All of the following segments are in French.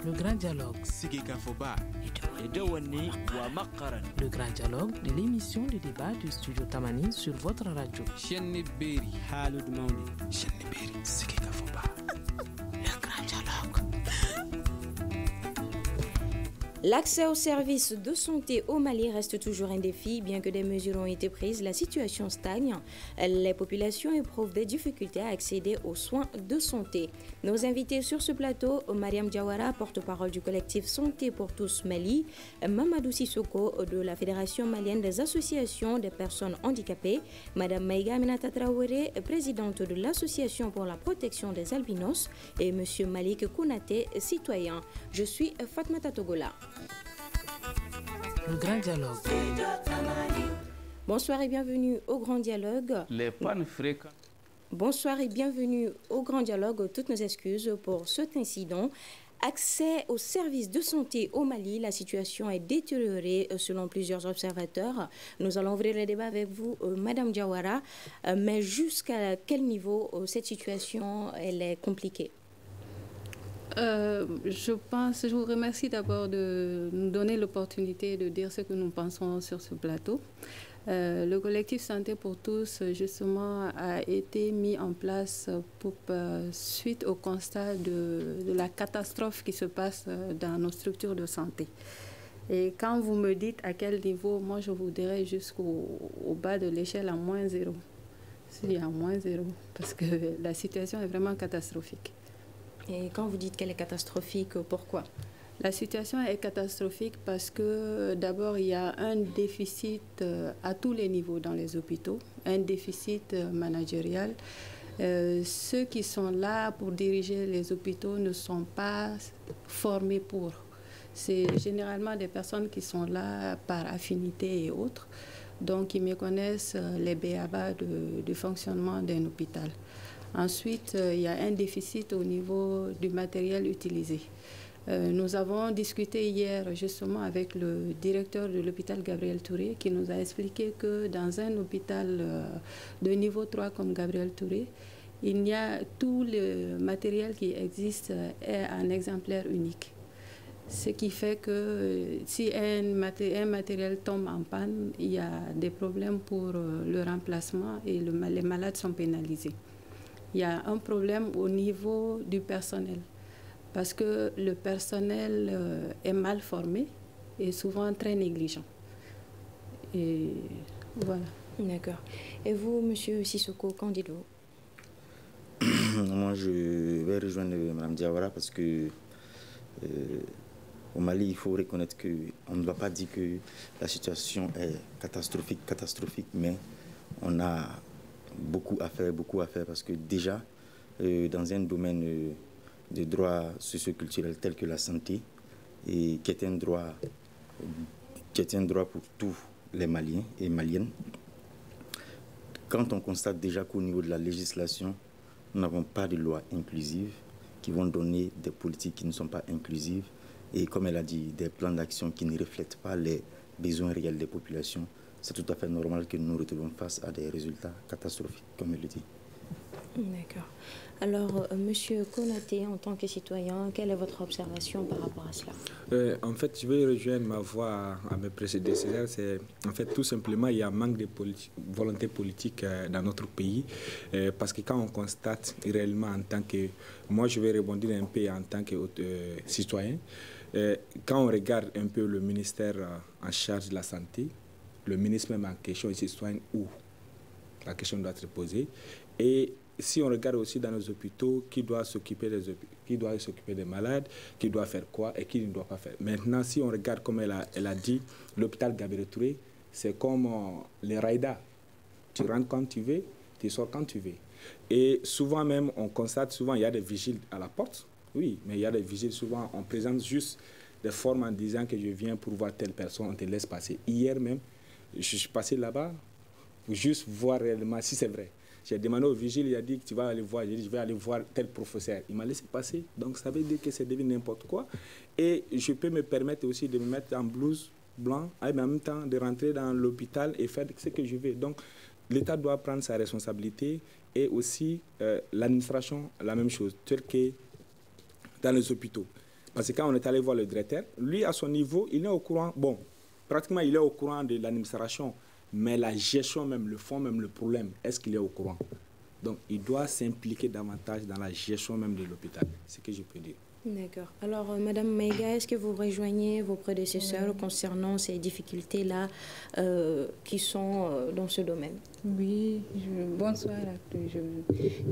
Le grand dialogue. Le grand dialogue de l'émission de débat du studio Tamani sur votre radio. Le grand dialogue. L'accès aux services de santé au Mali reste toujours un défi. Bien que des mesures ont été prises, la situation stagne. Les populations éprouvent des difficultés à accéder aux soins de santé. Nos invités sur ce plateau, Mariam Diawara, porte-parole du collectif Santé pour tous Mali, Mamadou Sissoko de la Fédération malienne des associations des personnes handicapées, Madame Maïga Aminata Traoré, présidente de l'Association pour la protection des albinos, et Monsieur Malik Kounaté, citoyen. Je suis Fatmata Togola. Le grand dialogue. Bonsoir et bienvenue au grand dialogue. Les pannes fréquentes. Bonsoir et bienvenue au grand dialogue. Toutes nos excuses pour cet incident. Accès aux services de santé au Mali, la situation est détériorée selon plusieurs observateurs. Nous allons ouvrir le débat avec vous, Madame Diawara. Mais jusqu'à quel niveau cette situation elle est compliquée? Je vous remercie d'abord de nous donner l'opportunité de dire ce que nous pensons sur ce plateau. Le collectif Santé pour tous, justement, a été mis en place suite au constat de la catastrophe qui se passe dans nos structures de santé. Et quand vous me dites à quel niveau, moi je vous dirais jusqu'au bas de l'échelle à -0. Si, à -0, parce que la situation est vraiment catastrophique. Et quand vous dites qu'elle est catastrophique, pourquoi? La situation est catastrophique parce que d'abord, il y a un déficit à tous les niveaux dans les hôpitaux, un déficit managérial. Ceux qui sont là pour diriger les hôpitaux ne sont pas formés pour. C'est généralement des personnes qui sont là par affinité et autres, donc ils méconnaissent les b.a.-ba du fonctionnement d'un hôpital. Ensuite, il y a un déficit au niveau du matériel utilisé. Nous avons discuté hier justement avec le directeur de l'hôpital Gabriel Touré qui nous a expliqué que dans un hôpital de niveau 3 comme Gabriel Touré, il y a tout le matériel qui existe est un exemplaire unique. Ce qui fait que si un matériel tombe en panne, il y a des problèmes pour le remplacement et les malades sont pénalisés. Il y a un problème au niveau du personnel, parce que le personnel est mal formé et souvent très négligent. Et voilà. D'accord. Et vous, Monsieur Sissoko, qu'en dites-vous? Moi, je vais rejoindre Mme Diawara parce que au Mali, il faut reconnaître qu'on ne va pas dire que la situation est catastrophique, mais on a beaucoup à faire parce que déjà, dans un domaine de droits socioculturels tel que la santé, et qui est un droit pour tous les Maliens et Maliennes, quand on constate déjà qu'au niveau de la législation, nous n'avons pas de loi inclusive qui vont donner des politiques qui ne sont pas inclusives et, comme elle a dit, des plans d'action qui ne reflètent pas les besoins réels des populations, c'est tout à fait normal que nous nous retrouvions face à des résultats catastrophiques, comme elle le dit. D'accord. Alors, Monsieur Konaté, en tant que citoyen, quelle est votre observation par rapport à cela? En fait, je vais rejoindre ma voix à mes prédécesseurs. C'est en fait tout simplement il y a un manque de volonté politique dans notre pays, parce que quand on constate réellement en tant que, moi je vais rebondir un peu en tant que citoyen, quand on regarde un peu le ministère en charge de la santé, le ministre même en question est citoyen où la question doit être posée. Et si on regarde aussi dans nos hôpitaux, qui doit s'occuper des malades, qui doit faire quoi et qui ne doit pas faire. Maintenant, si on regarde comme elle a dit, l'hôpital Gabriel Touré, c'est comme les raïdas. Tu rentres quand tu veux, tu sors quand tu veux. Et souvent même, on constate, souvent il y a des vigiles à la porte. Oui, mais il y a des vigiles, souvent on présente juste des formes en disant que je viens pour voir telle personne, on te laisse passer. Hier même, je suis passé là-bas pour juste voir réellement si c'est vrai. J'ai demandé au vigile, il a dit que tu vas aller voir. J'ai dit, je vais aller voir tel professeur. Il m'a laissé passer. Donc, ça veut dire que c'est devenu n'importe quoi. Et je peux me permettre aussi de me mettre en blouse blanc, et en même temps de rentrer dans l'hôpital et faire ce que je veux. Donc, l'État doit prendre sa responsabilité et aussi l'administration, la même chose, tel que dans les hôpitaux. Parce que quand on est allé voir le directeur, lui, à son niveau, il est au courant. Bon, pratiquement, il est au courant de l'administration. Mais la gestion même, le fond même, le problème, est-ce qu'il est au courant? Donc, il doit s'impliquer davantage dans la gestion même de l'hôpital. C'est ce que je peux dire. D'accord. Alors, Madame Maïga, est-ce que vous rejoignez vos prédécesseurs concernant ces difficultés-là qui sont dans ce domaine? Oui, bonsoir à tous.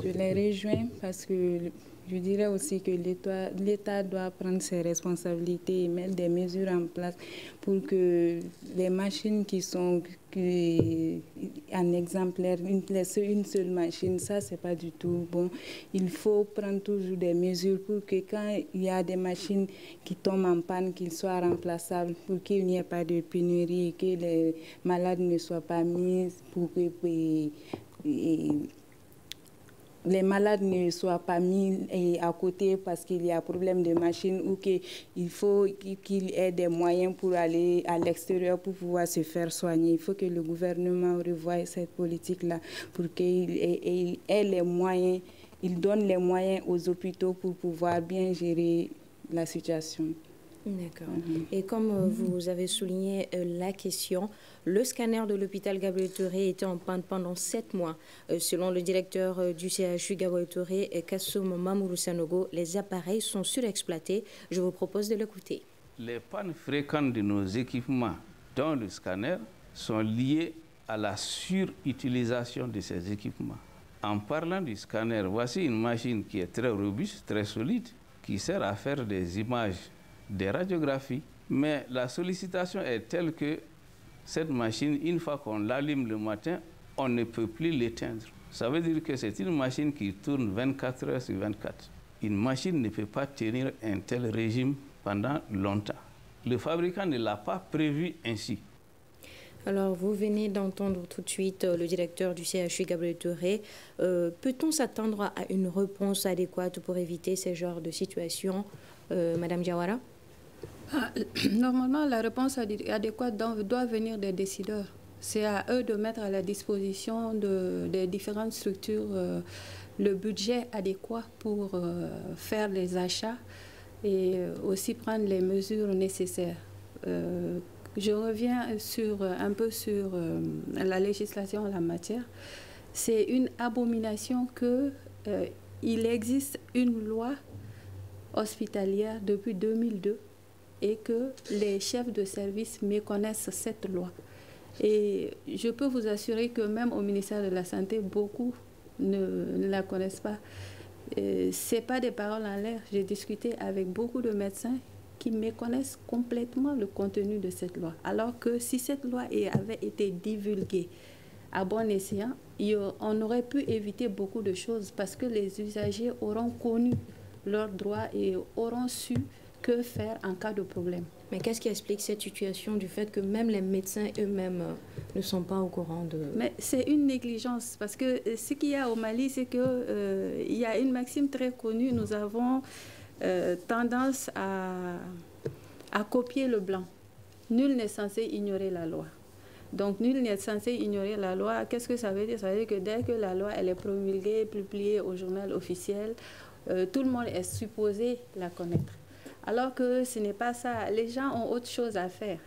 Je les rejoins parce que je dirais aussi que l'État doit prendre ses responsabilités et mettre des mesures en place pour que les machines qui sont en exemplaire, une seule machine, ça, c'est pas du tout bon. Il faut prendre toujours des mesures pour que quand il y a des machines qui tombent en panne, qu'ils soient remplaçables, pour qu'il n'y ait pas de pénurie, que les malades ne soient pas mis, pour que les malades ne soient pas mis à côté parce qu'il y a problème de machine ou qu'il faut qu'il ait des moyens pour aller à l'extérieur pour pouvoir se faire soigner. Il faut que le gouvernement revoie cette politique-là pour qu'il ait les moyens, il donne les moyens aux hôpitaux pour pouvoir bien gérer la situation. D'accord. Et comme vous avez souligné la question, le scanner de l'hôpital Gabriel Touré était en panne pendant 7 mois. Selon le directeur du CHU Gabriel Touré, Kassoum Mamourou Sanogo, les appareils sont surexploités. Je vous propose de l'écouter. Les pannes fréquentes de nos équipements, dont le scanner, sont liées à la surutilisation de ces équipements. En parlant du scanner, voici une machine qui est très robuste, très solide, qui sert à faire des images, des radiographies, mais la sollicitation est telle que cette machine, une fois qu'on l'allume le matin, on ne peut plus l'éteindre. Ça veut dire que c'est une machine qui tourne 24 heures sur 24. Une machine ne peut pas tenir un tel régime pendant longtemps. Le fabricant ne l'a pas prévu ainsi. Alors, vous venez d'entendre tout de suite le directeur du CHU, Gabriel Touré. Peut-on s'attendre à une réponse adéquate pour éviter ce genre de situation, Madame Diawara? Normalement, la réponse adéquate doit venir des décideurs. C'est à eux de mettre à la disposition des différentes structures le budget adéquat pour faire les achats et aussi prendre les mesures nécessaires. Je reviens un peu sur la législation en la matière. C'est une abomination qu'il existe une loi hospitalière depuis 2002 et que les chefs de service méconnaissent cette loi. Et je peux vous assurer que même au ministère de la Santé, beaucoup ne la connaissent pas. Ce n'est pas des paroles en l'air. J'ai discuté avec beaucoup de médecins qui méconnaissent complètement le contenu de cette loi. Alors que si cette loi avait été divulguée à bon escient, on aurait pu éviter beaucoup de choses parce que les usagers auront connu leurs droits et auront su que faire en cas de problème. Mais qu'est-ce qui explique cette situation du fait que même les médecins eux-mêmes ne sont pas au courant de... Mais c'est une négligence parce que ce qu'il y a au Mali, c'est qu'il y a une maxime très connue. Nous avons tendance à copier le blanc. Nul n'est censé ignorer la loi. Donc, nul n'est censé ignorer la loi. Qu'est-ce que ça veut dire? Ça veut dire que dès que la loi elle est promulguée, publiée au journal officiel, tout le monde est supposé la connaître. Alors que ce n'est pas ça. Les gens ont autre chose à faire.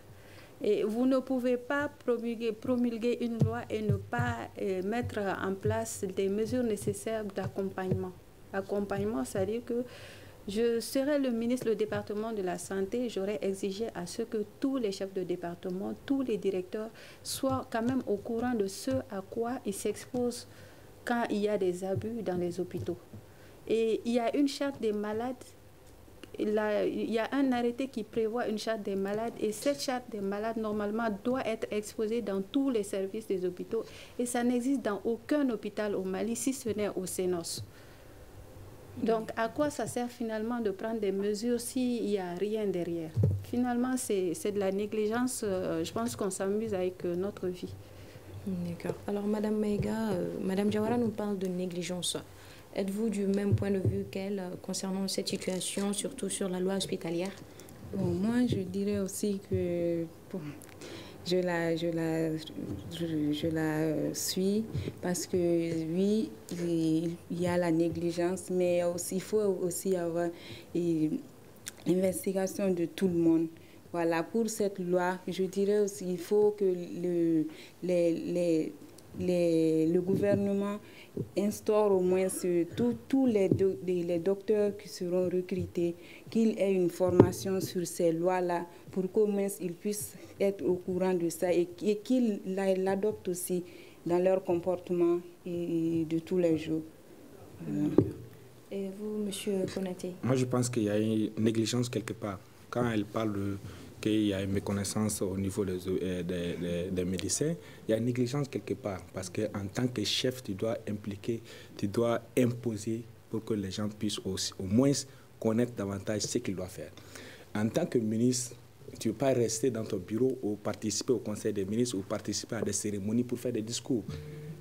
Et vous ne pouvez pas promulguer une loi et ne pas mettre en place des mesures nécessaires d'accompagnement. Accompagnement, c'est-à-dire que je serais le ministre du département de la santé, j'aurais exigé à ce que tous les chefs de département, tous les directeurs soient quand même au courant de ce à quoi ils s'exposent quand il y a des abus dans les hôpitaux. Et il y a une charte des malades, il y a un arrêté qui prévoit une charte des malades et cette charte des malades normalement doit être exposée dans tous les services des hôpitaux et ça n'existe dans aucun hôpital au Mali si ce n'est au Sénos. Donc, à quoi ça sert finalement de prendre des mesures s'il n'y a rien derrière? Finalement, c'est de la négligence. Je pense qu'on s'amuse avec notre vie. D'accord. Alors, Madame Maïga, Madame Diawara nous parle de négligence. Êtes-vous du même point de vue qu'elle concernant cette situation, surtout sur la loi hospitalière? Bon, moi, je dirais aussi que... Bon, je la suis parce que oui, il y a la négligence, mais aussi, il faut aussi avoir investigation de tout le monde. Voilà, pour cette loi, je dirais aussi qu'il faut que le gouvernement instaure au moins tous les docteurs qui seront recrutés, qu'ils aient une formation sur ces lois-là pour qu'au moins ils puissent être au courant de ça et qu'ils l'adoptent aussi dans leur comportement et de tous les jours. Voilà. Et vous, M. Konaté? Moi, je pense qu'il y a une négligence quelque part. Quand elle parle qu'il y a une méconnaissance au niveau des médecins, il y a une négligence quelque part. Parce qu'en tant que chef, tu dois impliquer, tu dois imposer pour que les gens puissent aussi, au moins connaître davantage ce qu'ils doivent faire. En tant que ministre, tu ne peux pas rester dans ton bureau ou participer au conseil des ministres ou participer à des cérémonies pour faire des discours.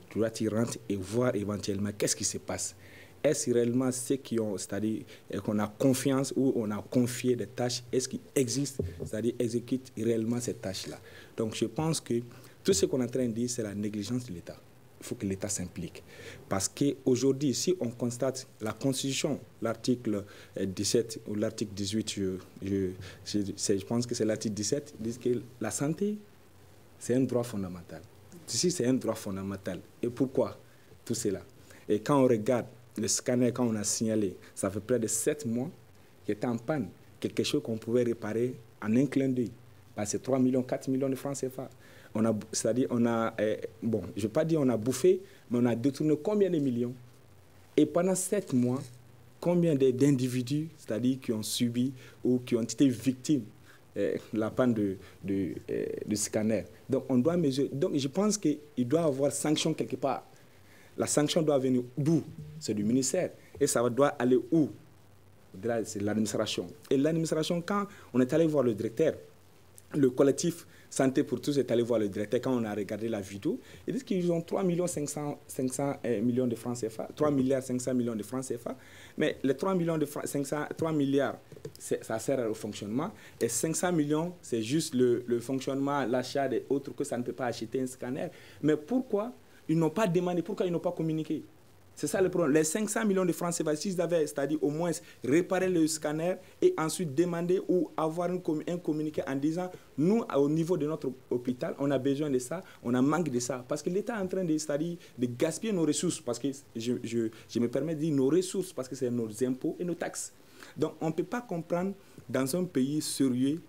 Tu dois t'y rendre et voir éventuellement qu'est-ce qui se passe. Est-ce réellement ceux qui ont, c'est-à-dire qu'on a confiance ou on a confié des tâches, est-ce qu'ils existent, c'est-à-dire exécutent réellement ces tâches-là. Donc je pense que tout ce qu'on est en train de dire, c'est la négligence de l'État. Il faut que l'État s'implique. Parce qu'aujourd'hui, si on constate la Constitution, l'article 17 ou l'article 18, je pense que c'est l'article 17, dit que la santé, c'est un droit fondamental. Ici, c'est un droit fondamental. Et pourquoi tout cela? Et quand on regarde le scanner, quand on a signalé, ça fait près de 7 mois qu'il était en panne. Quelque chose qu'on pouvait réparer en un clin d'œil. C'est 3 millions, 4 millions de francs CFA. C'est-à-dire, bon, je ne vais pas dire on a bouffé, mais on a détourné combien de millions? Et pendant 7 mois, combien d'individus, c'est-à-dire qui ont subi ou qui ont été victimes de la panne de scanner? Donc, on doit mesurer. Donc, je pense qu'il doit y avoir sanction quelque part. La sanction doit venir d'où? C'est du ministère. Et ça doit aller où? C'est l'administration. Et l'administration, quand on est allé voir le directeur, le collectif Santé pour tous est allé voir le directeur quand on a regardé la vidéo. Ils disent qu'ils ont 3 500 millions de francs CFA, 3 milliards 500 millions de francs CFA. Mais les 3 milliards, ça sert au fonctionnement. Et 500 millions, c'est juste le fonctionnement, l'achat des autres, que ça ne peut pas acheter un scanner. Mais pourquoi ils n'ont pas demandé, pourquoi ils n'ont pas communiqué? C'est ça le problème. Les 500 millions de francs CFA, s'ils avaient, c'est-à-dire au moins réparer le scanner et ensuite demander ou avoir un communiqué en disant, nous, au niveau de notre hôpital, on a besoin de ça, on a manque de ça. Parce que l'État est en train de gaspiller nos ressources. Parce que je me permets de dire nos ressources, parce que c'est nos impôts et nos taxes. Donc, on ne peut pas comprendre dans un pays sérieux,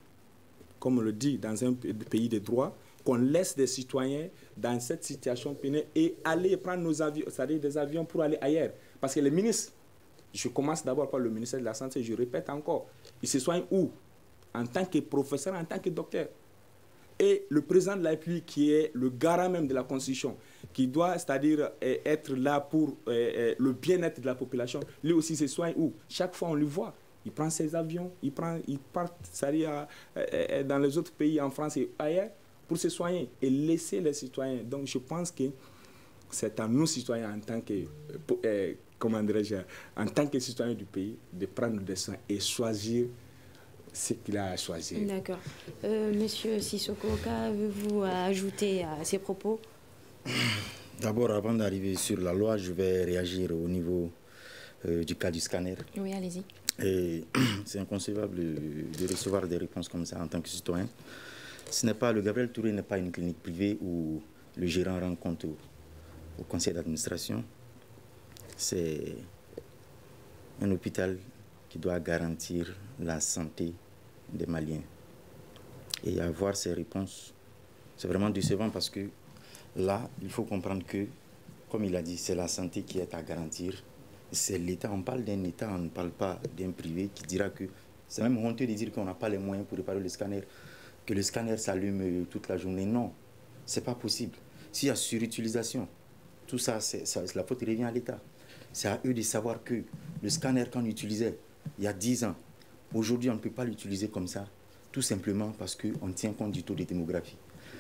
comme on le dit, dans un pays de droit, qu'on laisse des citoyens dans cette situation pénible et aller prendre nos avions, c'est-à-dire des avions pour aller ailleurs. Parce que les ministres, je commence d'abord par le ministère de la Santé, je répète encore, ils se soignent où? En tant que professeur, en tant que docteur. Et le président de la République, qui est le garant même de la Constitution, qui doit, c'est-à-dire être là pour le bien-être de la population, lui aussi se soigne où? Chaque fois on le voit. Il prend ses avions, il part, c'est-à-dire dans les autres pays, en France et ailleurs, pour se soigner et laisser les citoyens. Donc je pense que c'est à nous citoyens en tant que, en tant que citoyens du pays de prendre des soins et choisir ce qu'il a à choisir. D'accord. Monsieur Sissoko, qu'avez-vous à ajouter à ces propos? D'abord, avant d'arriver sur la loi, je vais réagir au niveau du cas du scanner. Oui, allez-y. C'est inconcevable de recevoir des réponses comme ça en tant que citoyen. Le Gabriel Touré n'est pas une clinique privée où le gérant rend compte au conseil d'administration. C'est un hôpital qui doit garantir la santé des Maliens. Et avoir ces réponses, c'est vraiment décevant parce que là, il faut comprendre que, comme il a dit, c'est la santé qui est à garantir. C'est l'État. On parle d'un État, on ne parle pas d'un privé qui dira que... C'est même honteux de dire qu'on n'a pas les moyens pour réparer le scanner. Que le scanner s'allume toute la journée. Non, ce n'est pas possible. S'il y a surutilisation, tout ça, la faute revient à l'État. C'est à eux de savoir que le scanner qu'on utilisait il y a 10 ans, aujourd'hui on ne peut pas l'utiliser comme ça, tout simplement parce qu'on tient compte du taux de démographie.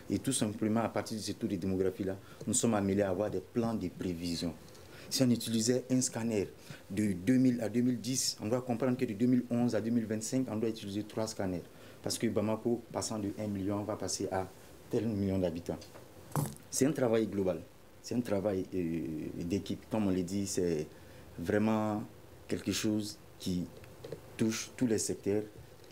Et tout simplement à partir de ce taux de démographie-là, nous sommes amenés à avoir des plans de prévision. Si on utilisait un scanner de 2000 à 2010, on doit comprendre que de 2011 à 2025, on doit utiliser 3 scanners. Parce que Bamako, passant de 1 million, va passer à tel million d'habitants. C'est un travail global. C'est un travail d'équipe. Comme on l'a dit, c'est vraiment quelque chose qui touche tous les secteurs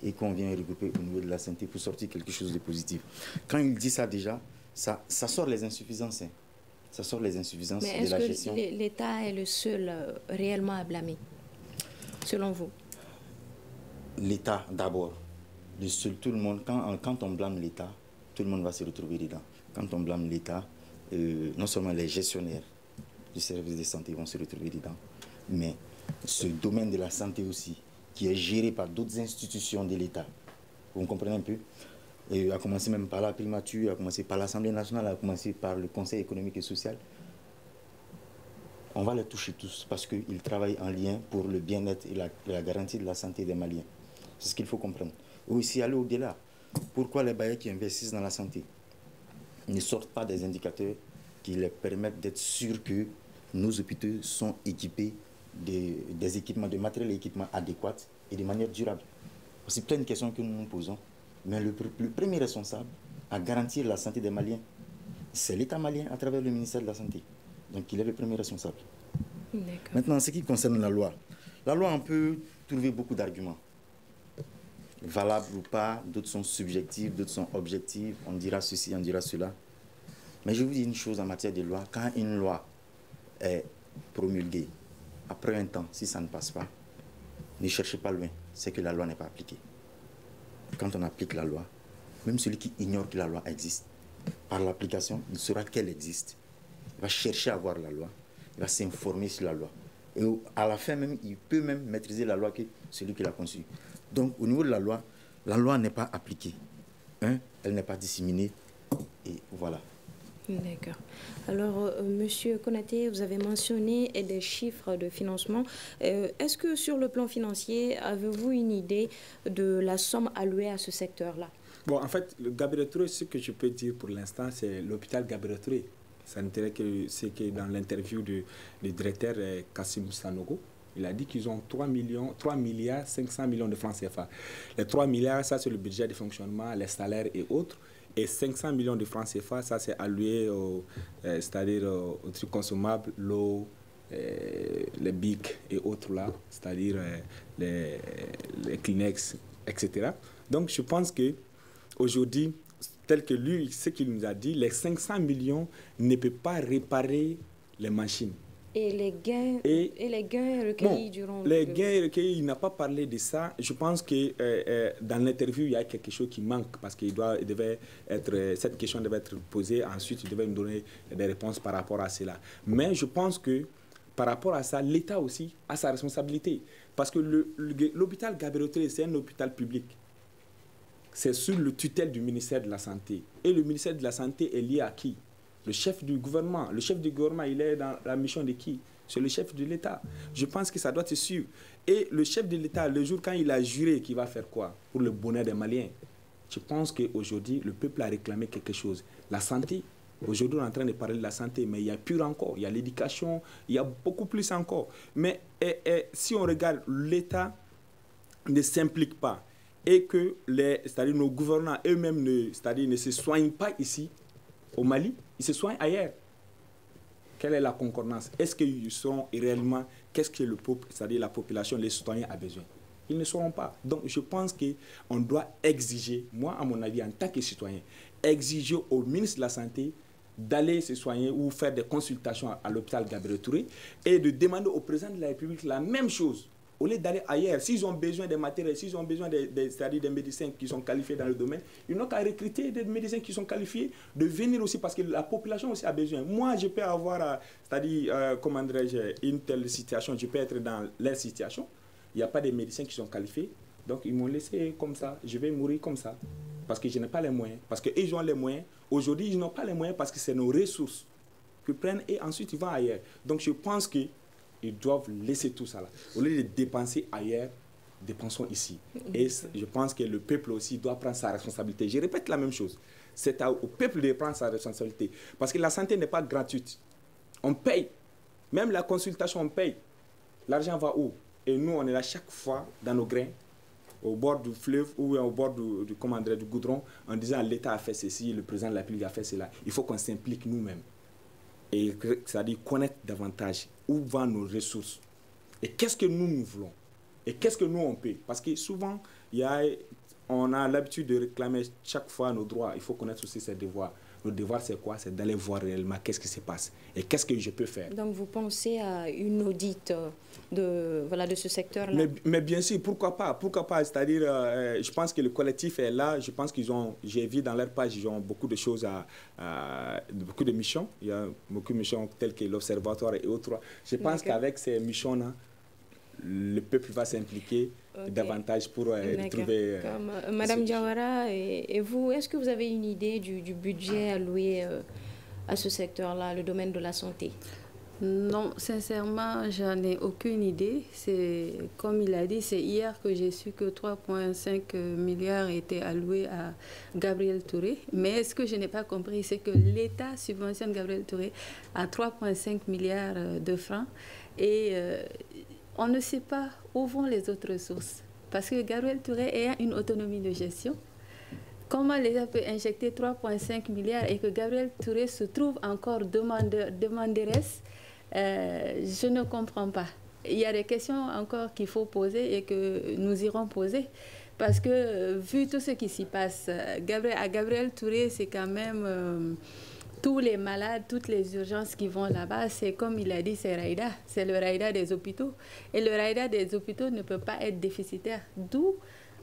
et qu'on vient regrouper au niveau de la santé pour sortir quelque chose de positif. Quand il dit ça déjà, ça sort les insuffisances. Hein. Ça sort les insuffisances de la gestion. Mais est-ce que l'État est le seul réellement à blâmer, selon vous? L'État d'abord. Le seul, tout le monde, quand on blâme l'État, tout le monde va se retrouver dedans. Quand on blâme l'État, non seulement les gestionnaires du service de santé vont se retrouver dedans, mais ce domaine de la santé aussi, qui est géré par d'autres institutions de l'État. Vous comprenez un peu? Et à commencer même par la primature, à commencer par l'Assemblée nationale, à commencer par le Conseil économique et social. On va les toucher tous parce qu'ils travaillent en lien pour le bien-être et la garantie de la santé des Maliens. C'est ce qu'il faut comprendre. Et aussi aller au-delà. Pourquoi les bailleurs qui investissent dans la santé ne sortent pas des indicateurs qui leur permettent d'être sûrs que nos hôpitaux sont équipés des équipements, de matériel et équipements adéquats et de manière durable? C'est plein de questions que nous nous posons. Mais le premier responsable à garantir la santé des Maliens, c'est l'État malien à travers le ministère de la Santé. Donc il est le premier responsable. Maintenant, en ce qui concerne la loi, on peut trouver beaucoup d'arguments. Valables ou pas, d'autres sont subjectifs, d'autres sont objectifs, on dira ceci, on dira cela. Mais je vous dis une chose en matière de loi, quand une loi est promulguée, après un temps, si ça ne passe pas, ne cherchez pas loin, c'est que la loi n'est pas appliquée. Quand on applique la loi, même celui qui ignore que la loi existe, par l'application, il saura qu'elle existe. Il va chercher à voir la loi, il va s'informer sur la loi. Et à la fin même, il peut même maîtriser la loi que celui qui l'a conçue. Donc au niveau de la loi n'est pas appliquée. Hein? Elle n'est pas disséminée. Et voilà. D'accord. Alors, Monsieur Konaté, vous avez mentionné des chiffres de financement. Est-ce que sur le plan financier, avez-vous une idée de la somme allouée à ce secteur-là? Bon, en fait, le Gabriel Touré, ce que je peux dire pour l'instant, c'est l'hôpital Gabriel Touré. Ça n'intéresse que c'est que dans l'interview du directeur Kassim Sanogo, il a dit qu'ils ont 3 milliards 500 millions de francs CFA. Les 3 milliards, ça c'est le budget de fonctionnement, les salaires et autres. Et 500 millions de francs CFA, ça c'est alloué c'est-à-dire aux trucs consommables, l'eau, les bics et autres là, c'est-à-dire les Kleenex, etc. Donc je pense qu'aujourd'hui, tel que lui, ce qu'il nous a dit, les 500 millions ne peuvent pas réparer les machines. Et les gains recueillis durant... Les gains recueillis, il n'a pas parlé de ça. Je pense que dans l'interview, il y a quelque chose qui manque parce qu'il devait être, cette question devait être posée. Ensuite, il devait nous donner des réponses par rapport à cela. Mais je pense que par rapport à ça, l'État aussi a sa responsabilité. Parce que l'hôpital Gabriel Touré, c'est un hôpital public. C'est sous le tutelle du ministère de la Santé. Et le ministère de la Santé est lié à qui? Le chef du gouvernement. Le chef du gouvernement, il est dans la mission de qui? C'est le chef de l'État. Je pense que ça doit être sûr. Et le chef de l'État, le jour quand il a juré qu'il va faire quoi pour le bonheur des Maliens, je pense qu'aujourd'hui, le peuple a réclamé quelque chose. La santé. Aujourd'hui, on est en train de parler de la santé, mais il y a plus encore. Il y a l'éducation, il y a beaucoup plus encore. Mais si on regarde, l'État ne s'implique pas et que c'est-à-dire nos gouvernants eux-mêmes ne se soignent pas ici, au Mali, ils se soignent ailleurs. Quelle est la concordance? Est-ce qu'ils sont réellement, qu'est-ce que le peuple, c'est-à-dire la population, les citoyens a besoin? Ils ne sauront pas. Donc je pense qu'on doit exiger, moi à mon avis en tant que citoyen, exiger au ministre de la Santé d'aller se soigner ou faire des consultations à l'hôpital Gabriel Touré et de demander au président de la République la même chose. Au lieu d'aller ailleurs, s'ils ont besoin des matériels, s'ils ont besoin c'est-à-dire des médecins qui sont qualifiés dans le domaine, ils n'ont qu'à recruter des médecins qui sont qualifiés, de venir aussi parce que la population aussi a besoin. Moi, je peux avoir, c'est-à-dire, comment dirais-je, une telle situation, je peux être dans leur situation, il n'y a pas de médecins qui sont qualifiés, donc ils m'ont laissé comme ça, je vais mourir comme ça, parce que je n'ai pas les moyens, parce qu'ils ont les moyens. Aujourd'hui, ils n'ont pas les moyens parce que c'est nos ressources qu'ils prennent et ensuite ils vont ailleurs. Donc je pense que ils doivent laisser tout ça là. Au lieu de dépenser ailleurs, dépensons ici. Et je pense que le peuple aussi doit prendre sa responsabilité. Je répète la même chose. C'est au peuple de prendre sa responsabilité. Parce que la santé n'est pas gratuite. On paye. Même la consultation, on paye. L'argent va où? Et nous, on est là chaque fois dans nos grains, au bord du fleuve ou au bord du goudron, en disant l'État a fait ceci, le président de la République a fait cela. Il faut qu'on s'implique nous-mêmes. Et c'est-à-dire connaître davantage où vont nos ressources et qu'est-ce que nous voulons. Et qu'est-ce que nous, on peut? Parce que souvent, on a l'habitude de réclamer chaque fois nos droits. Il faut connaître aussi ses devoirs. Le devoir, c'est quoi? C'est d'aller voir réellement qu'est-ce qui se passe et qu'est-ce que je peux faire. Donc, vous pensez à une audite de ce secteur-là? Mais bien sûr, pourquoi pas? Pourquoi pas? C'est-à-dire, je pense que le collectif est là. Je pense j'ai vu dans leur page, ils ont beaucoup de choses, beaucoup de missions. Il y a beaucoup de missions telles que l'Observatoire et autres. Je pense qu'avec ces missions-là, le peuple va s'impliquer davantage pour retrouver... Madame Diawara, et vous, est-ce que vous avez une idée du budget alloué à ce secteur-là, le domaine de la santé? Non, sincèrement, j'en ai aucune idée. C'est, comme il a dit, c'est hier que j'ai su que 3,5 milliards étaient alloués à Gabriel Touré. Mais ce que je n'ai pas compris, c'est que l'État subventionne Gabriel Touré à 3,5 milliards de francs. Et on ne sait pas où vont les autres ressources. Parce que Gabriel Touré a une autonomie de gestion. Comment l'État peut injecter 3,5 milliards et que Gabriel Touré se trouve encore demanderesse? Je ne comprends pas. Il y a des questions encore qu'il faut poser et que nous irons poser. Parce que vu tout ce qui s'y passe, à Gabriel Touré, c'est quand même... tous les malades, toutes les urgences qui vont là-bas, c'est comme il a dit, c'est Raïda. C'est le Raïda des hôpitaux. Et le Raïda des hôpitaux ne peut pas être déficitaire. D'où,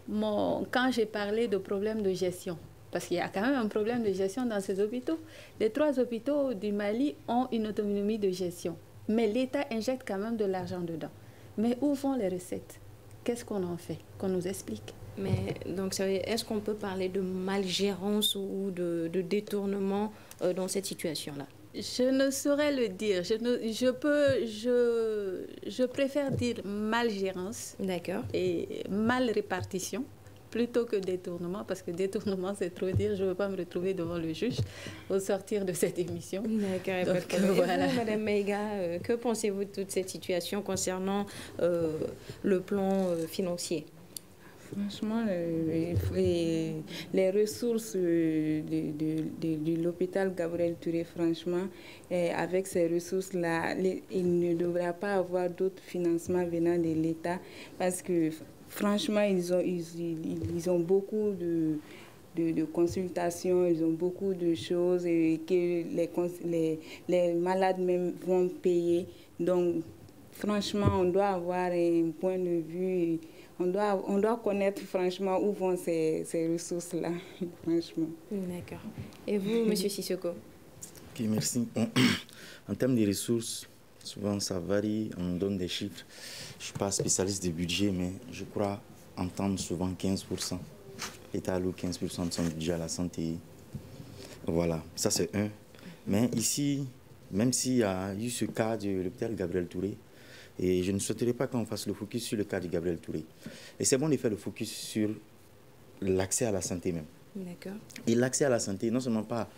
quand j'ai parlé de problème de gestion, parce qu'il y a quand même un problème de gestion dans ces hôpitaux. Les 3 hôpitaux du Mali ont une autonomie de gestion. Mais l'État injecte quand même de l'argent dedans. Mais où vont les recettes? Qu'est-ce qu'on en fait? Qu'on nous explique. Mais donc, est-ce qu'on peut parler de malgérance ou de détournement dans cette situation-là? Je ne saurais le dire. Je préfère dire malgérance. D'accord. Et mal répartition plutôt que détournement, parce que détournement, c'est trop dire. Je ne veux pas me retrouver devant le juge au sortir de cette émission. D'accord. Voilà. Et vous, Madame Maïga, que pensez-vous de toute cette situation concernant le plan financier? Franchement, les ressources de l'hôpital Gabriel Touré, franchement, avec ces ressources-là, il ne devra pas avoir d'autres financements venant de l'État parce que, franchement, ils ont beaucoup de consultations, ils ont beaucoup de choses et que les malades même vont payer. Donc, franchement, on doit avoir un point de vue... On doit connaître franchement où vont ces ressources-là, franchement. D'accord. Et vous, M. Sissoko? Ok, merci. En termes de ressources, souvent ça varie, on donne des chiffres. Je ne suis pas spécialiste du budget, mais je crois entendre souvent 15%. L'État alloue 15% de son budget à la santé. Voilà, ça c'est un. Mais ici, même s'il y a eu ce cas de l'hôpital Gabriel Touré, et je ne souhaiterais pas qu'on fasse le focus sur le cas de Gabriel Touré. Et c'est bon de faire le focus sur l'accès à la santé même. D'accord. Et l'accès à la santé, non seulement pas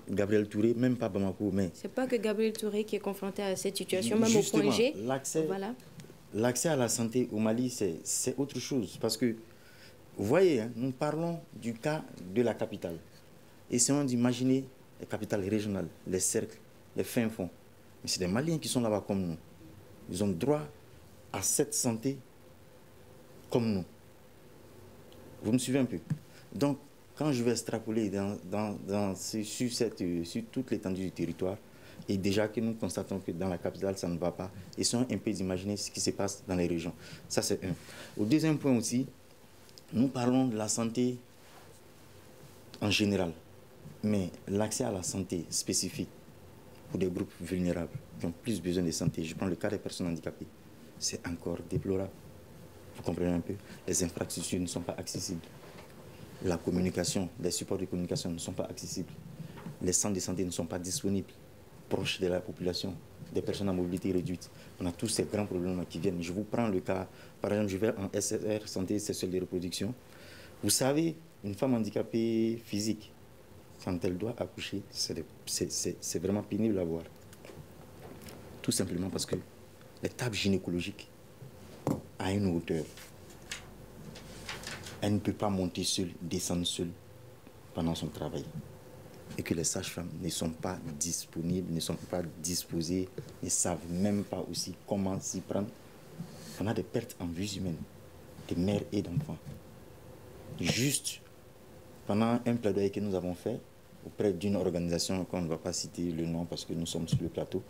Gabriel Touré, même pas Bamako, mais... C'est pas que Gabriel Touré qui est confronté à cette situation, même au point G. L'accès à la santé au Mali, c'est autre chose. Parce que, vous voyez, hein, nous parlons du cas de la capitale. Essayons d'imaginer les capitales régionales, les cercles, les fins fonds. Mais c'est des Maliens qui sont là-bas comme nous. Ils ont droit à cette santé comme nous. Vous me suivez un peu? Donc, quand je vais extrapoler sur toute l'étendue du territoire, et déjà que nous constatons que dans la capitale, ça ne va pas, essayons un peu d'imaginer ce qui se passe dans les régions. Ça, c'est un. Au deuxième point aussi, nous parlons de la santé en général, mais l'accès à la santé spécifique pour des groupes vulnérables qui ont plus besoin de santé, je prends le cas des personnes handicapées, c'est encore déplorable. Vous comprenez un peu? Les infrastructures ne sont pas accessibles. La communication, les supports de communication ne sont pas accessibles. Les centres de santé ne sont pas disponibles, proches de la population, des personnes à mobilité réduite. On a tous ces grands problèmes qui viennent. Je vous prends le cas, par exemple, je vais en SSR, santé sexuelle de reproduction. Vous savez, une femme handicapée physique, quand elle doit accoucher, c'est vraiment pénible à voir. Tout simplement parce que les tables gynécologiques, à une hauteur, elle ne peut pas monter seule, descendre seule pendant son travail. Et que les sages-femmes ne sont pas disponibles, ne sont pas disposées, ne savent même pas aussi comment s'y prendre. on a des pertes en vies humaines, des mères et d'enfants. Juste pendant un plaidoyer que nous avons fait auprès d'une organisation qu'on ne va pas citer le nom parce que nous sommes sur le plateau,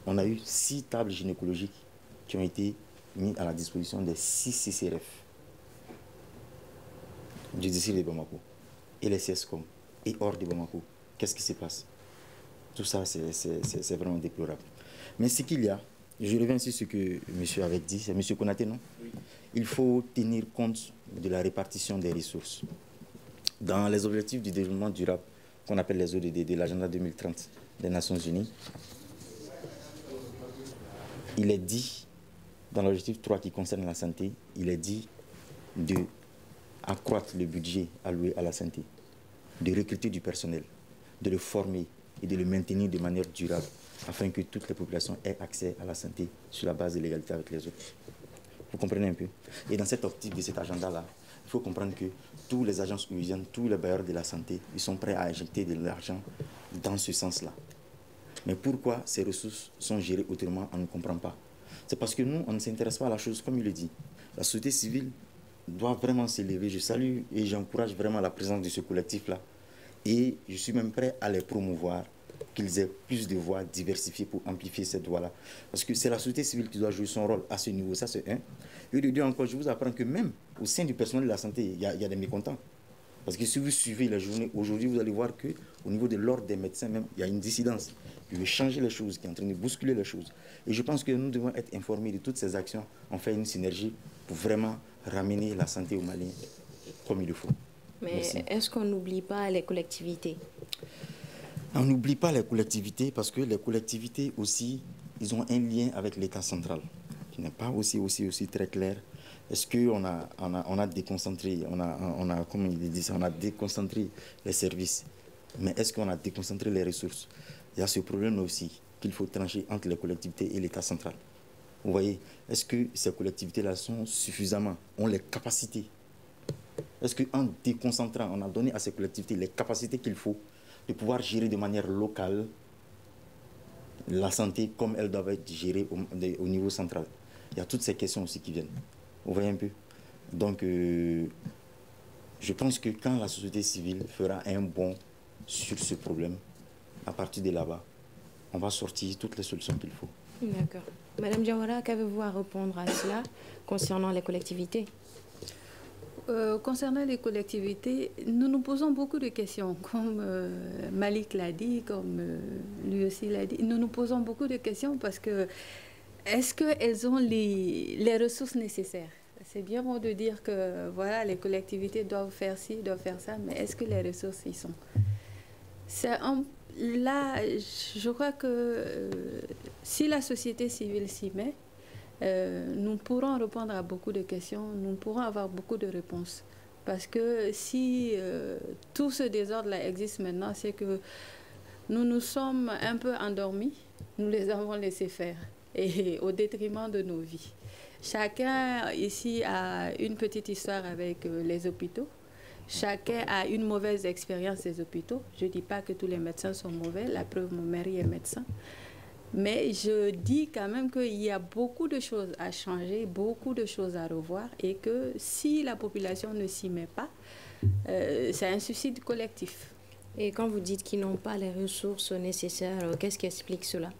on a eu 6 tables gynécologiques qui ont été mises à la disposition des 6 CCRF du district de Bamako et les CSCOM et hors de Bamako. Qu'est-ce qui se passe? Tout ça, c'est vraiment déplorable. Mais ce qu'il y a, je reviens sur ce que monsieur avait dit, c'est monsieur Konaté, non? Oui. Il faut tenir compte de la répartition des ressources. Dans les objectifs du développement durable, qu'on appelle les ODD, de l'agenda 2030 des Nations Unies, il est dit, dans l'objectif 3 qui concerne la santé, il est dit d'accroître le budget alloué à la santé, de recruter du personnel, de le former et de le maintenir de manière durable afin que toutes les populations aient accès à la santé sur la base de l'égalité avec les autres. Vous comprenez un peu? Et dans cette optique de cet agenda-là, il faut comprendre que tous les agences onusiennes, tous les bailleurs de la santé, ils sont prêts à injecter de l'argent dans ce sens-là. Mais pourquoi ces ressources sont gérées autrement, on ne comprend pas. C'est parce que nous, on ne s'intéresse pas à la chose comme il le dit. La société civile doit vraiment s'élever. Je salue et j'encourage vraiment la présence de ce collectif-là. Et je suis même prêt à les promouvoir, qu'ils aient plus de voix diversifiées pour amplifier cette voix-là. Parce que c'est la société civile qui doit jouer son rôle à ce niveau. Ça, c'est un. Et de deux, encore, je vous apprends que même au sein du personnel de la santé, il y a des mécontents. Parce que si vous suivez la journée, aujourd'hui, vous allez voir qu'au niveau de l'ordre des médecins, même, il y a une dissidence. Il veut changer les choses, qui est en train de bousculer les choses. Et je pense que nous devons être informés de toutes ces actions. On fait une synergie pour vraiment ramener la santé au Mali comme il le faut. Mais est-ce qu'on n'oublie pas les collectivités? On n'oublie pas les collectivités parce que les collectivités aussi, ils ont un lien avec l'État central qui n'est pas aussi très clair. Est-ce qu'on a déconcentré, on a déconcentré les services, mais est-ce qu'on a déconcentré les ressources? Il y a ce problème aussi qu'il faut trancher entre les collectivités et l'État central. Vous voyez, est-ce que ces collectivités-là sont suffisamment, ont les capacités? Est-ce qu'en déconcentrant, on a donné à ces collectivités les capacités qu'il faut de pouvoir gérer de manière locale la santé comme elles doivent être gérées au niveau central? Il y a toutes ces questions aussi qui viennent. Vous voyez un peu? Donc, je pense que quand la société civile fera un bond sur ce problème, à partir de là-bas, on va sortir toutes les solutions qu'il faut. D'accord. Madame Diawara, qu'avez-vous à répondre à cela concernant les collectivités? Concernant les collectivités, nous nous posons beaucoup de questions. Comme Malik l'a dit, comme lui aussi l'a dit, nous nous posons beaucoup de questions parce que est-ce qu'elles ont les ressources nécessaires? C'est bien bon de dire que voilà, les collectivités doivent faire ci, doivent faire ça, mais est-ce que les ressources y sont? Là, je crois que si la société civile s'y met, nous pourrons répondre à beaucoup de questions, nous pourrons avoir beaucoup de réponses. Parce que si tout ce désordre-là existe maintenant, c'est que nous nous sommes un peu endormis, nous les avons laissés faire, et au détriment de nos vies. Chacun ici a une petite histoire avec les hôpitaux. Chacun a une mauvaise expérience des hôpitaux. Je ne dis pas que tous les médecins sont mauvais, la preuve, mon mari est médecin. Mais je dis quand même qu'il y a beaucoup de choses à changer, beaucoup de choses à revoir et que si la population ne s'y met pas, c'est un suicide collectif. Et quand vous dites qu'ils n'ont pas les ressources nécessaires, qu'est-ce qui explique cela?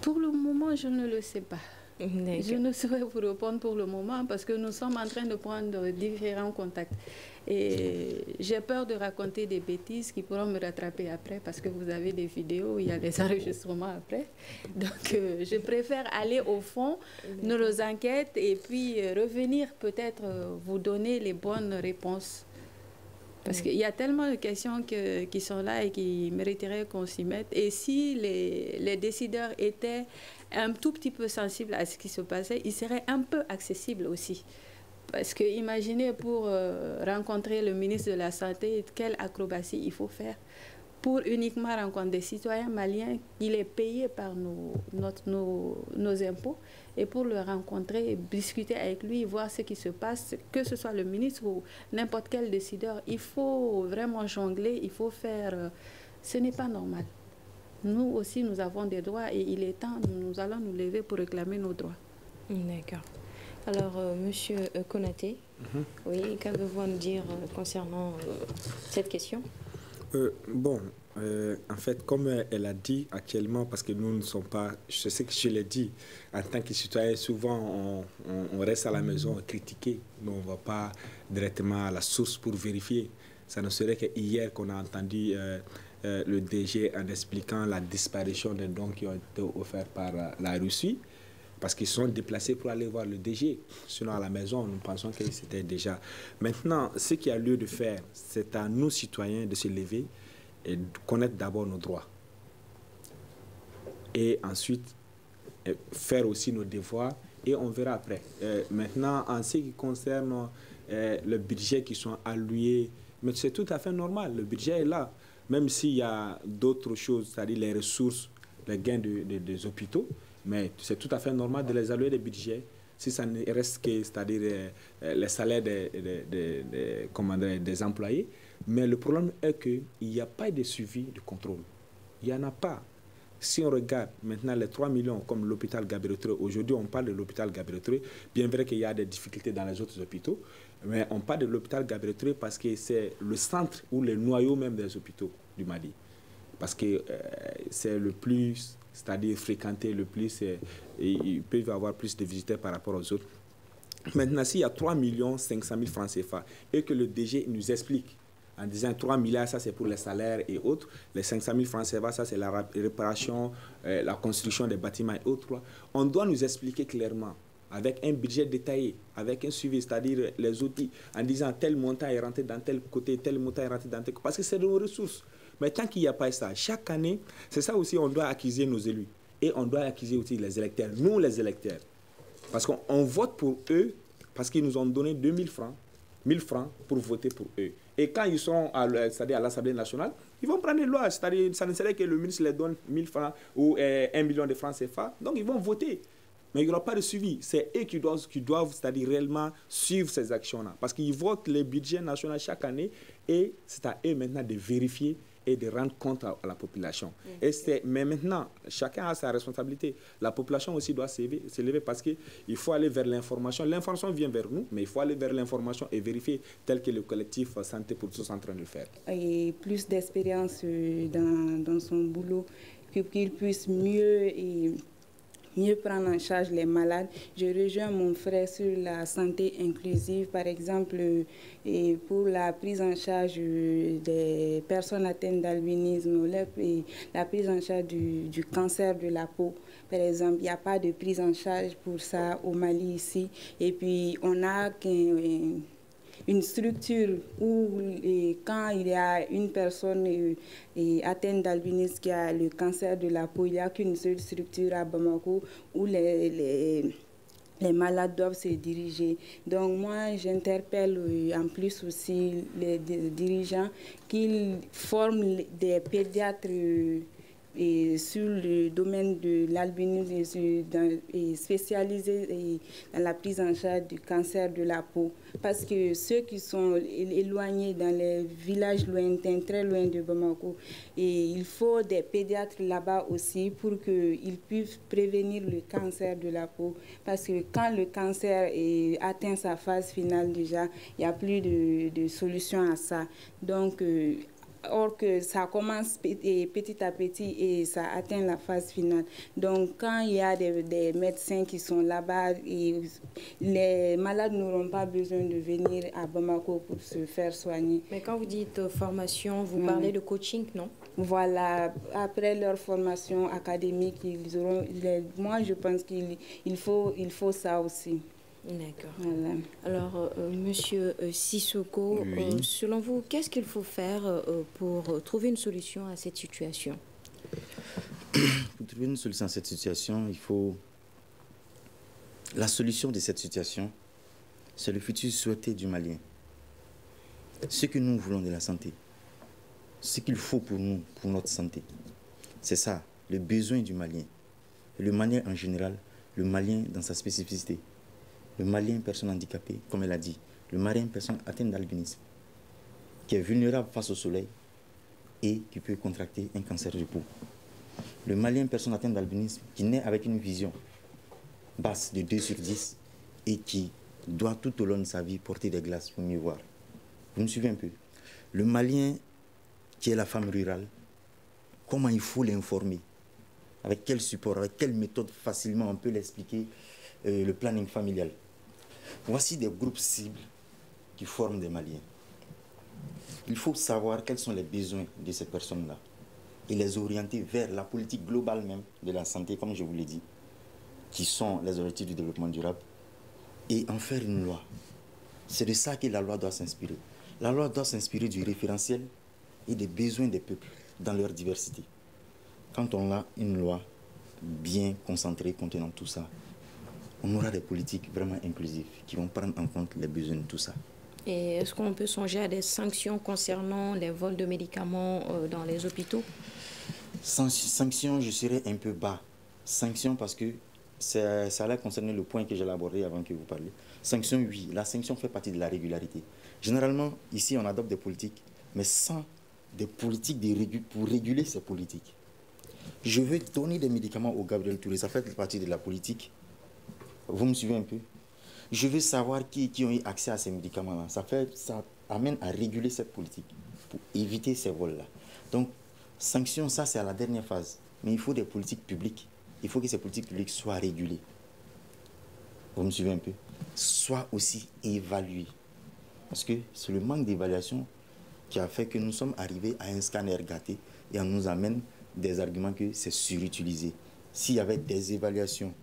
Pour le moment, je ne le sais pas. Je ne saurais vous répondre pour le moment parce que nous sommes en train de prendre différents contacts. Et j'ai peur de raconter des bêtises qui pourront me rattraper après parce que vous avez des vidéos, il y a des enregistrements après. Donc, je préfère aller au fond de nos enquêtes et puis revenir peut-être vous donner les bonnes réponses. Parce qu'il y a tellement de questions qui sont là et qui mériteraient qu'on s'y mette. Et si les décideurs étaient un tout petit peu sensibles à ce qui se passait, ils seraient un peu accessibles aussi. Parce que imaginez pour rencontrer le ministre de la Santé, quelle acrobatie il faut faire pour uniquement rencontrer des citoyens maliens. Il est payé par nos impôts. Et pour le rencontrer, discuter avec lui, voir ce qui se passe, que ce soit le ministre ou n'importe quel décideur, il faut vraiment jongler, il faut faire... ce n'est pas normal. nous aussi, nous avons des droits et il est temps, nous allons nous lever pour réclamer nos droits. D'accord. Alors, Monsieur Konaté, oui, qu'avez-vous à nous dire concernant cette question? En fait, comme elle a dit actuellement, parce que nous ne sommes pas, je sais que je l'ai dit, en tant que citoyen, souvent on reste à la maison critiquer, mais on ne va pas directement à la source pour vérifier. Ça ne serait qu'hier qu'on a entendu le DG en expliquant la disparition des dons qui ont été offerts par la Russie, parce qu'ils sont déplacés pour aller voir le DG. Sinon, à la maison, nous pensons que c'était déjà. Maintenant, ce qu'il y a lieu de faire, c'est à nous, citoyens, de se lever et de connaître d'abord nos droits. Et ensuite, faire aussi nos devoirs, et on verra après. Maintenant, en ce qui concerne le budget qui sont alloués, mais c'est tout à fait normal, le budget est là. Même s'il y a d'autres choses, c'est-à-dire les ressources, les gains des hôpitaux, mais c'est tout à fait normal de les allouer des budgets. Si ça ne reste que, c'est-à-dire les salaires des employés. Mais le problème est qu'il n'y a pas de suivi, de contrôle. Il n'y en a pas. Si on regarde maintenant les 3 millions comme l'hôpital Gabriel Touré, aujourd'hui on parle de l'hôpital Gabriel Touré, bien vrai qu'il y a des difficultés dans les autres hôpitaux, mais on parle de l'hôpital Gabriel Touré parce que c'est le centre ou le noyau même des hôpitaux du Mali. Parce que c'est le plus, c'est-à-dire fréquenté, le plus, et ils peuvent avoir plus de visiteurs par rapport aux autres. Maintenant, s'il y a 3 500 000 francs CFA et que le DG nous explique en disant 3 milliards, ça c'est pour les salaires et autres, les 500 000 francs CFA, ça c'est la réparation, la construction des bâtiments et autres, on doit nous expliquer clairement, avec un budget détaillé, avec un suivi, c'est-à-dire les outils, en disant tel montant est rentré dans tel côté, tel montant est rentré dans tel côté, parce que c'est de nos ressources. Mais tant qu'il n'y a pas ça, chaque année, c'est ça aussi, on doit accuser nos élus. Et on doit accuser aussi les électeurs, nous les électeurs. Parce qu'on vote pour eux, parce qu'ils nous ont donné 2000 francs, 1000 francs pour voter pour eux. Et quand ils seront c'est-à-dire à l'Assemblée nationale, ils vont prendre les lois. C'est-à-dire, ça ne serait que le ministre les donne 1000 francs ou 1 million de francs CFA. Donc, ils vont voter. Mais il n'y aura pas de suivi. C'est eux qui doivent c'est-à-dire réellement suivre ces actions-là. Parce qu'ils votent les budgets nationaux chaque année et c'est à eux maintenant de vérifier et de rendre compte à la population. Mais maintenant, chacun a sa responsabilité. La population aussi doit s'élever parce qu'il faut aller vers l'information. L'information vient vers nous, mais il faut aller vers l'information et vérifier tel que le collectif Santé pour tous est en train de le faire. Et plus d'expérience dans son boulot, qu'il puisse mieux prendre en charge les malades. Je rejoins mon frère sur la santé inclusive, par exemple, et pour la prise en charge des personnes atteintes d'albinisme, la prise en charge du cancer de la peau. Par exemple, il n'y a pas de prise en charge pour ça au Mali ici. Et puis, on a une structure où quand il y a une personne atteinte d'albinisme qui a le cancer de la peau, il n'y a qu'une seule structure à Bamako où les malades doivent se diriger. Donc moi, j'interpelle en plus aussi les dirigeants qu'ils forment des pédiatres sur le domaine de l'albinisme et spécialisés dans la prise en charge du cancer de la peau. Parce que ceux qui sont éloignés dans les villages lointains, très loin de Bamako, et il faut des pédiatres là-bas aussi pour qu'ils puissent prévenir le cancer de la peau. Parce que quand le cancer atteint sa phase finale déjà, il n'y a plus de solution à ça. Donc, or que ça commence petit à petit et ça atteint la phase finale. Donc, quand il y a des médecins qui sont là-bas, les malades n'auront pas besoin de venir à Bamako pour se faire soigner. Mais quand vous dites formation, vous parlez de coaching, non? Voilà, après leur formation académique, ils auront. Moi, je pense qu'il faut ça aussi. D'accord. Voilà. Alors, Monsieur Sissoko, oui. Selon vous, qu'est-ce qu'il faut faire pour trouver une solution à cette situation? Pour trouver une solution à cette situation, il faut... La solution de cette situation, c'est le futur souhaité du Malien. Ce que nous voulons de la santé, ce qu'il faut pour nous, pour notre santé, c'est ça, le besoin du Malien. Le Malien en général, le Malien dans sa spécificité. Le Malien, personne handicapée, comme elle a dit. Le Malien, personne atteinte d'albinisme, qui est vulnérable face au soleil et qui peut contracter un cancer du peau. Le Malien, personne atteinte d'albinisme, qui naît avec une vision basse de 2 sur 10 et qui doit tout au long de sa vie porter des glaces pour mieux voir. Vous me suivez un peu? Le Malien qui est la femme rurale, comment il faut l'informer? Avec quel support, avec quelle méthode facilement on peut l'expliquer, le planning familial? Voici des groupes cibles qui forment des Maliens. Il faut savoir quels sont les besoins de ces personnes-là et les orienter vers la politique globale même de la santé, comme je vous l'ai dit, qui sont les objectifs du développement durable, et en faire une loi. C'est de ça que la loi doit s'inspirer. La loi doit s'inspirer du référentiel et des besoins des peuples dans leur diversité. Quand on a une loi bien concentrée contenant tout ça, on aura des politiques vraiment inclusives qui vont prendre en compte les besoins de tout ça. Et est-ce qu'on peut songer à des sanctions concernant les vols de médicaments dans les hôpitaux? Sanctions, je serais un peu bas. Sanctions parce que ça allait concerner le point que j'allais aborder avant que vous parliez. Sanctions, oui. La sanction fait partie de la régularité. Généralement, ici, on adopte des politiques, mais sans des politiques pour réguler ces politiques. Je veux donner des médicaments au Gabriel Touré. Ça fait partie de la politique. Vous me suivez un peu? Je veux savoir qui ont eu accès à ces médicaments-là. Ça amène à réguler cette politique pour éviter ces vols-là. Donc, sanctions, ça, c'est à la dernière phase. Mais il faut des politiques publiques. Il faut que ces politiques publiques soient régulées. Vous me suivez un peu? Soient aussi évaluées. Parce que c'est le manque d'évaluation qui a fait que nous sommes arrivés à un scanner gâté et on nous amène des arguments que c'est surutilisé. S'il y avait des évaluations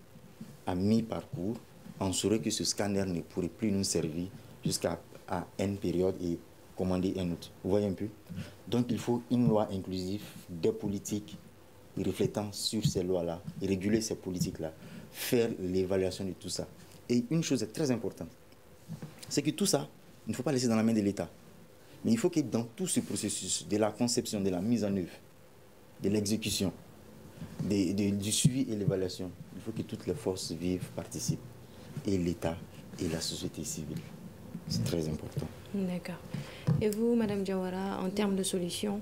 à mi-parcours, on saurait que ce scanner ne pourrait plus nous servir jusqu'à une période et commander un autre. Vous voyez un peu? Donc il faut une loi inclusive, des politiques reflétant sur ces lois-là, réguler ces politiques-là, faire l'évaluation de tout ça. Et une chose est très importante, c'est que tout ça, il ne faut pas laisser dans la main de l'État. Mais il faut que dans tout ce processus de la conception, de la mise en œuvre, de l'exécution, du suivi et l'évaluation, il faut que toutes les forces vives participent. Et l'État et la société civile. C'est très important. D'accord. Et vous, Madame Diawara, en termes de solutions?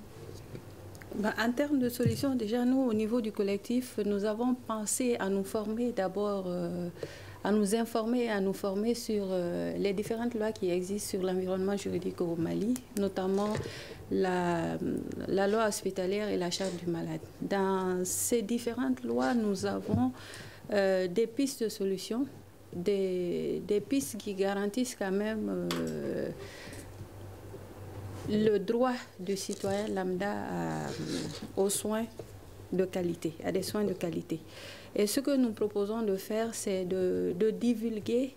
En termes de solutions, déjà, nous, au niveau du collectif, nous avons pensé à nous former d'abord, à nous informer et à nous former sur les différentes lois qui existent sur l'environnement juridique au Mali, notamment la loi hospitalière et la charte du malade. Dans ces différentes lois, nous avons des pistes de solutions, des pistes qui garantissent quand même le droit du citoyen lambda aux soins de qualité, à des soins de qualité. Et ce que nous proposons de faire, c'est de divulguer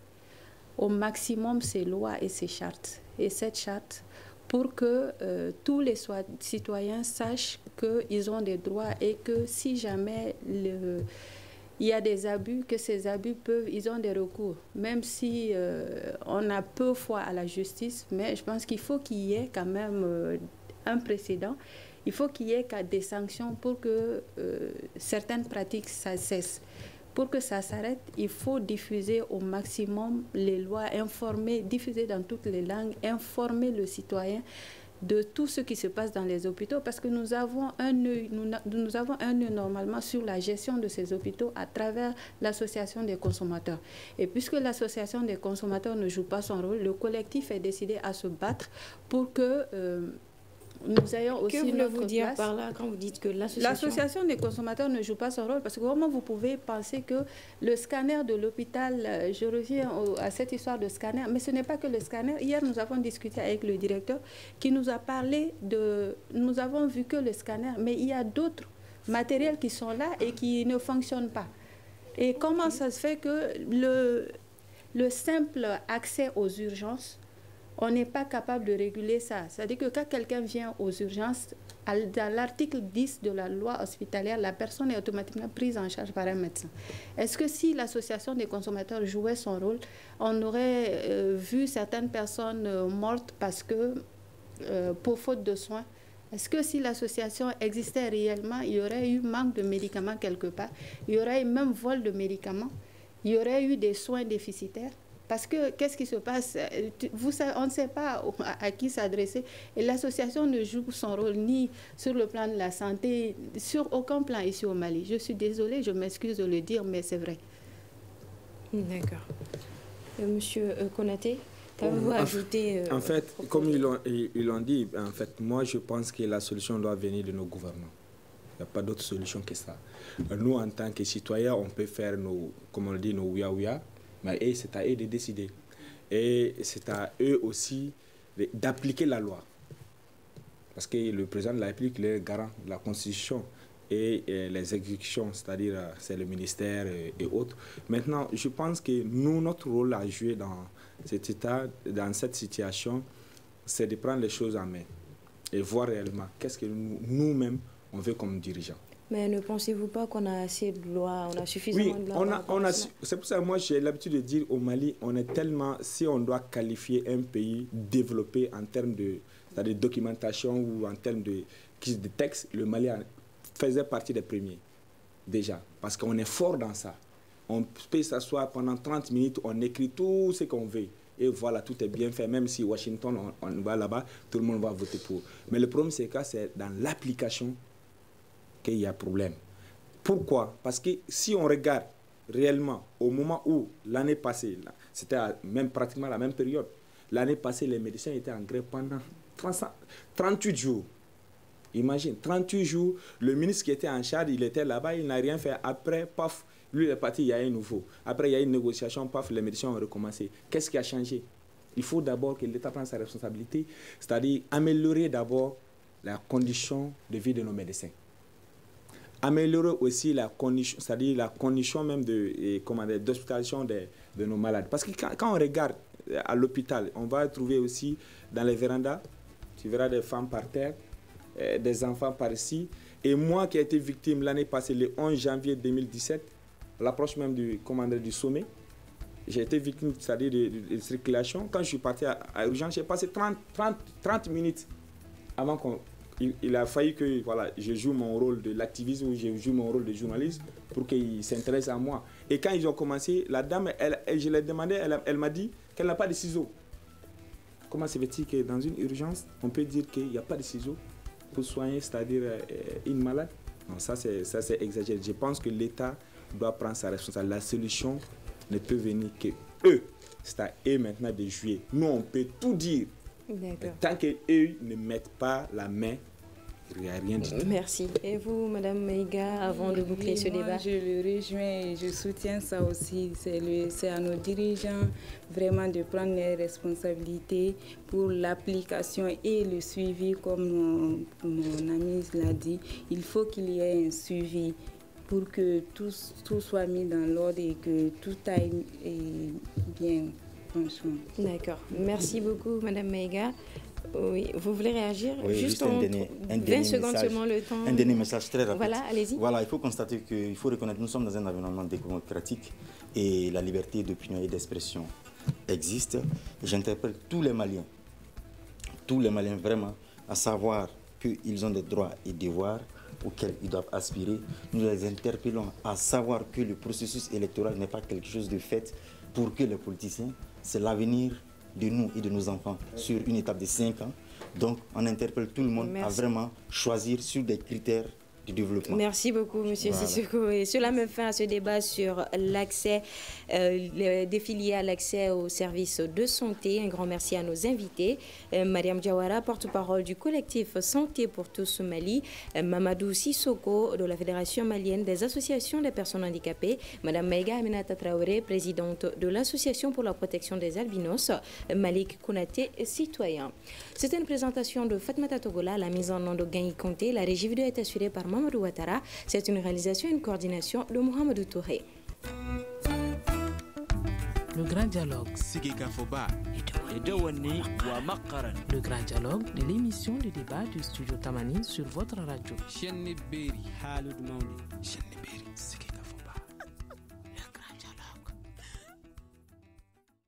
au maximum ces lois et ces chartes. Et cette charte, pour que tous les citoyens sachent qu'ils ont des droits et que si jamais il y a des abus, que ces abus ils ont des recours, même si on a peu foi à la justice, mais je pense qu'il faut qu'il y ait quand même un précédent. Il faut qu'il y ait des sanctions pour que certaines pratiques ça cesse. Pour que ça s'arrête, il faut diffuser au maximum les lois, diffuser dans toutes les langues, informer le citoyen de tout ce qui se passe dans les hôpitaux, parce que nous avons un œil normalement sur la gestion de ces hôpitaux à travers l'association des consommateurs. Et puisque l'association des consommateurs ne joue pas son rôle, le collectif est décidé à se battre pour que nous ayons aussi notre place. Que voulez-vous dire par là quand vous dites que l'association des consommateurs ne joue pas son rôle? Parce que comment vous pouvez penser que le scanner de l'hôpital, je reviens à cette histoire de scanner, mais ce n'est pas que le scanner. Hier, nous avons discuté avec le directeur qui nous a parlé nous avons vu que le scanner, mais il y a d'autres matériels qui sont là et qui ne fonctionnent pas. Et comment ça se fait que le simple accès aux urgences, on n'est pas capable de réguler ça? C'est-à-dire que quand quelqu'un vient aux urgences, dans l'article 10 de la loi hospitalière, la personne est automatiquement prise en charge par un médecin. Est-ce que si l'association des consommateurs jouait son rôle, on aurait vu certaines personnes mortes parce que, pour faute de soins? Est-ce que si l'association existait réellement, il y aurait eu manque de médicaments quelque part? Il y aurait eu même vol de médicaments? Il y aurait eu des soins déficitaires? Parce que qu'est-ce qui se passe? On ne sait pas à qui s'adresser. Et l'association ne joue son rôle ni sur le plan de la santé, sur aucun plan ici au Mali. Je suis désolée, je m'excuse de le dire, mais c'est vrai. D'accord. Monsieur Konaté, qu'avez-vous ajouté en fait, comme ils l'ont dit, en fait, moi je pense que la solution doit venir de nos gouvernements. Il n'y a pas d'autre solution que ça. Nous, en tant que citoyens, on peut faire comme on dit, nos ouya-ouya, mais c'est à eux de décider. Et c'est à eux aussi d'appliquer la loi. Parce que le président de la République est le garant de la Constitution et les exécutions, c'est-à-dire c'est le ministère et autres. Maintenant, je pense que nous, notre rôle à jouer dans cet état, dans cette situation, c'est de prendre les choses en main et voir réellement qu'est-ce que nous-mêmes, on veut comme dirigeants. Mais ne pensez-vous pas qu'on a assez de lois, on a suffisamment de lois? C'est pour ça que moi j'ai l'habitude de dire au Mali, on est tellement, si on doit qualifier un pays développé en termes de documentation ou en termes de texte, le Mali faisait partie des premiers déjà, parce qu'on est fort dans ça. On peut s'asseoir pendant 30 minutes, on écrit tout ce qu'on veut. Et voilà, tout est bien fait. Même si Washington, on va là-bas, tout le monde va voter pour. Mais le problème, c'est que c'est dans l'application qu'il y a problème. Pourquoi? Parce que si on regarde réellement au moment où l'année passée, c'était même pratiquement la même période, l'année passée, les médecins étaient en grève pendant 38 jours. Imagine, 38 jours, le ministre qui était en charge, il était là-bas, il n'a rien fait. Après, paf, lui il est parti, il y a un nouveau. Après, il y a une négociation, paf, les médecins ont recommencé. Qu'est-ce qui a changé? Il faut d'abord que l'État prenne sa responsabilité, c'est-à-dire améliorer d'abord la condition de vie de nos médecins. Améliorer aussi la condition, c'est-à-dire la condition même d'hospitalisation de nos malades. Parce que quand on regarde à l'hôpital, on va trouver aussi dans les vérandas, tu verras des femmes par terre, des enfants par ici. Et moi qui ai été victime l'année passée, le 11 janvier 2017, à l'approche même du sommet, j'ai été victime, c'est-à-dire de circulation. Quand je suis parti à urgence, j'ai passé 30 minutes avant qu'on... Il a fallu que voilà, je joue mon rôle de l'activiste ou je joue mon rôle de journaliste pour qu'ils s'intéressent à moi. Et quand ils ont commencé, la dame, je l'ai demandé, elle m'a dit qu'elle n'a pas de ciseaux. Comment se fait-il que dans une urgence, on peut dire qu'il n'y a pas de ciseaux pour soigner, c'est-à-dire une malade? Non, ça c'est exagéré. Je pense que l'État doit prendre sa responsabilité. La solution ne peut venir que eux. C'est à eux maintenant de jouer. Nous, on peut tout dire. Tant qu'eux ne mettent pas la main, il n'y a rien du tout. Merci. Et vous, Madame Maïga, avant de boucler ce débat? Je le rejoins et je soutiens ça aussi. C'est à nos dirigeants vraiment de prendre les responsabilités pour l'application et le suivi, comme mon ami l'a dit. Il faut qu'il y ait un suivi pour que tout soit mis dans l'ordre et que tout aille bien. Franchement. D'accord. Merci beaucoup, Madame Maïga. Oui, vous voulez réagir? Oui, juste un dernier 20 secondes message, seulement le temps. Un dernier message très rapide. Voilà, allez-y. Voilà, il faut constater qu'il faut reconnaître que nous sommes dans un environnement démocratique et la liberté d'opinion et d'expression existe. J'interpelle tous les Maliens vraiment, à savoir qu'ils ont des droits et devoirs auxquels ils doivent aspirer. Nous les interpellons à savoir que le processus électoral n'est pas quelque chose de fait pour que les politiciens, c'est l'avenir de nous et de nos enfants sur une étape de 5 ans. Donc, on interpelle tout le monde à vraiment choisir sur des critères du développement. Merci beaucoup, M. Sissoko. Et cela me fait à ce débat sur l'accès, les défis liés à l'accès aux services de santé. Un grand merci à nos invités. Mariam Diawara, porte-parole du collectif Santé pour tous Mali. Mamadou Sissoko, de la Fédération malienne des associations des personnes handicapées. Madame Maïga Aminata Traoré, présidente de l'Association pour la protection des albinos. Malik Konaté, citoyen. C'était une présentation de Fatmata Togola, la mise en onde de Gagny Conté. La régie vidéo est assurée par Mamadou Ouattara. C'est une réalisation et une coordination de Mohamedou Touré. Le grand dialogue. Le grand dialogue de l'émission de débat du studio Tamani sur votre radio.